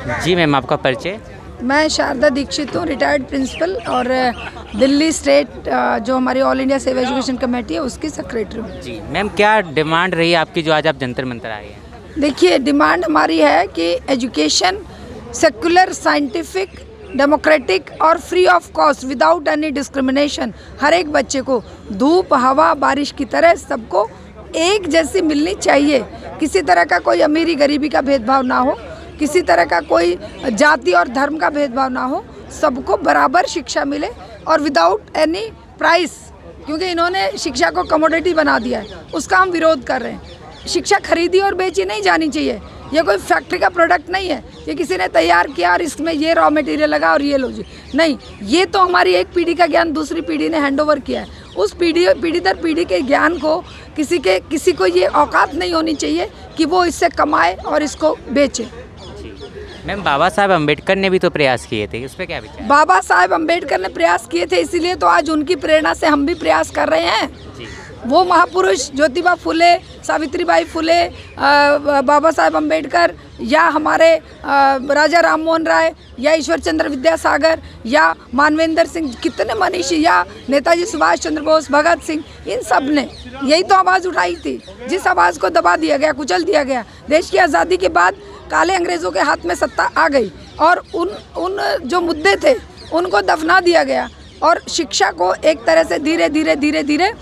जी ma'am, आपका परिचय? मैं शारदा दीक्षित हूँ, रिटायर्ड प्रिंसिपल और दिल्ली स्टेट जो हमारी all India civil education committee है उसकी सेक्रेटरी हूँ। जी मैम, क्या डिमांड रही आपकी जो आज आप जंतर मंतर आए हैं? देखिए, डिमांड हमारी है कि एजुकेशन सेकुलर, साइंटिफिक, डेमोक्रेटिक और free of cost without any discrimination हर एक बच्चे को धूप हवा बारिश की तरह सबको एक जैसी मिलनी चाहिए। किसी तरह का कोई अमीरी गरीबी का भेदभाव ना हो, किसी तरह का कोई जाति और धर्म का भेदभाव ना हो, सबको बराबर शिक्षा मिले और विदाउट एनी प्राइस, क्योंकि इन्होंने शिक्षा को कमोडिटी बना दिया है, उसका हम विरोध कर रहे हैं। शिक्षा खरीदी और बेची नहीं जानी चाहिए। ये कोई फैक्ट्री का प्रोडक्ट नहीं है, ये किसी ने तैयार किया और इसमें ये रॉ मटेरियल लगा और ये लो जी, नहीं। ये तो हमारी एक पीढ़ी का ज्ञान दूसरी पीढ़ी ने हैंडओवर किया है। उस पीढ़ी दर पीढ़ी के ज्ञान को किसी को ये औकात नहीं होनी चाहिए कि वो इससे कमाए और इसको बेचे। मैम, बाबा साहब अम्बेडकर ने भी तो प्रयास किए थे, उस पर क्या विचार? बाबा साहब अम्बेडकर ने प्रयास किए थे, इसीलिए तो आज उनकी प्रेरणा से हम भी प्रयास कर रहे हैं। जी। वो महापुरुष ज्योतिबा फुले, सावित्रीबाई फुले, बाबा साहब अम्बेडकर या हमारे राजा राम मोहन राय या ईश्वर चंद्र विद्यासागर या मानवेंद्र सिंह, कितने मनीषी, या नेताजी सुभाष चंद्र बोस, भगत सिंह, इन सब ने यही तो आवाज़ उठाई थी। जिस आवाज़ को दबा दिया गया, कुचल दिया गया, देश की आज़ादी के बाद काले अंग्रेज़ों के हाथ में सत्ता आ गई और उन जो मुद्दे थे उनको दफना दिया गया और शिक्षा को एक तरह से धीरे धीरे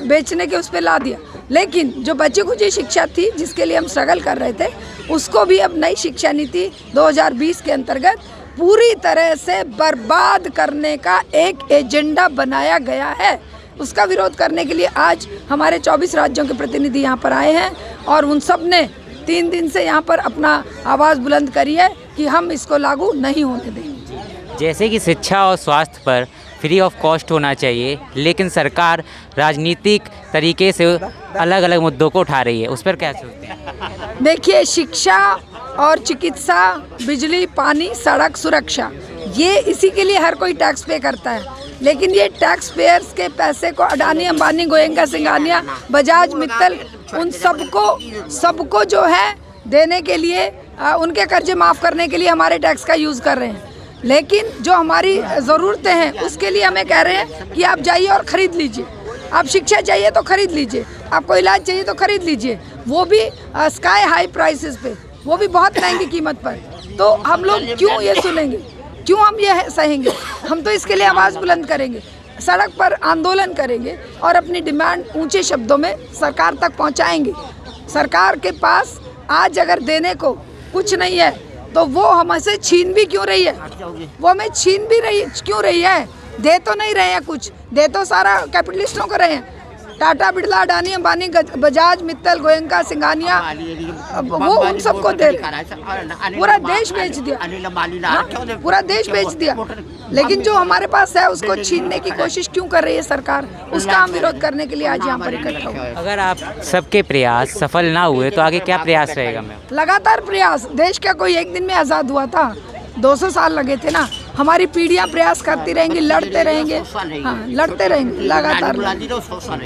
बेचने के उस पर ला दिया। लेकिन जो बची खुची शिक्षा थी जिसके लिए हम स्ट्रगल कर रहे थे, उसको भी अब नई शिक्षा नीति 2020 के अंतर्गत पूरी तरह से बर्बाद करने का एक एजेंडा बनाया गया है। उसका विरोध करने के लिए आज हमारे 24 राज्यों के प्रतिनिधि यहाँ पर आए हैं और उन सब ने 3 दिन से यहाँ पर अपना आवाज़ बुलंद करी है कि हम इसको लागू नहीं होने देंगे। जैसे कि शिक्षा और स्वास्थ्य पर फ्री ऑफ कॉस्ट होना चाहिए, लेकिन सरकार राजनीतिक तरीके से अलग अलग मुद्दों को उठा रही है, उस पर क्या सोचते हैं? देखिए, शिक्षा और चिकित्सा, बिजली, पानी, सड़क, सुरक्षा, ये इसी के लिए हर कोई टैक्स पे करता है। लेकिन ये टैक्स पेयर्स के पैसे को अडानी, अंबानी, गोयनका, सिंघानिया, बजाज, मित्तल, उन सबको जो है देने के लिए, उनके कर्जे माफ़ करने के लिए हमारे टैक्स का यूज़ कर रहे हैं। लेकिन जो हमारी ज़रूरतें हैं उसके लिए हमें कह रहे हैं कि आप जाइए और ख़रीद लीजिए। आप शिक्षा चाहिए तो ख़रीद लीजिए, आपको इलाज चाहिए तो ख़रीद लीजिए, वो भी स्काई हाई प्राइसेस पे, वो भी बहुत महंगी कीमत पर। तो हम लोग क्यों ये सुनेंगे, क्यों हम ये सहेंगे? हम तो इसके लिए आवाज़ बुलंद करेंगे, सड़क पर आंदोलन करेंगे और अपनी डिमांड ऊंचे शब्दों में सरकार तक पहुंचाएंगे। सरकार के पास आज अगर देने को कुछ नहीं है तो वो हमसे छीन भी क्यों रही है? वो हमें छीन भी क्यों रही है? दे तो नहीं रहे हैं कुछ, दे तो सारा कैपिटलिस्टों को रहे हैं। टाटा, बिरला, अडानी, अंबानी, बजाज, मित्तल, गोयनका, सिंघानिया, वो उन सबको दे पूरा देश बेच दिया, पूरा देश बेच दिया। लेकिन जो हमारे पास है उसको छीनने की कोशिश क्यों कर रही है सरकार? उसका हम विरोध करने के लिए आज यहाँ पर इकट्ठा हुए। अगर आप सबके प्रयास सफल ना हुए तो आगे क्या प्रयास रहेगा मैम? लगातार प्रयास। देश का कोई एक दिन में आज़ाद हुआ था? 200 साल लगे थे ना। हमारी पीढ़ियां प्रयास करती रहेंगी, लड़ते रहेंगे, हाँ लड़ते रहेंगे लगातार।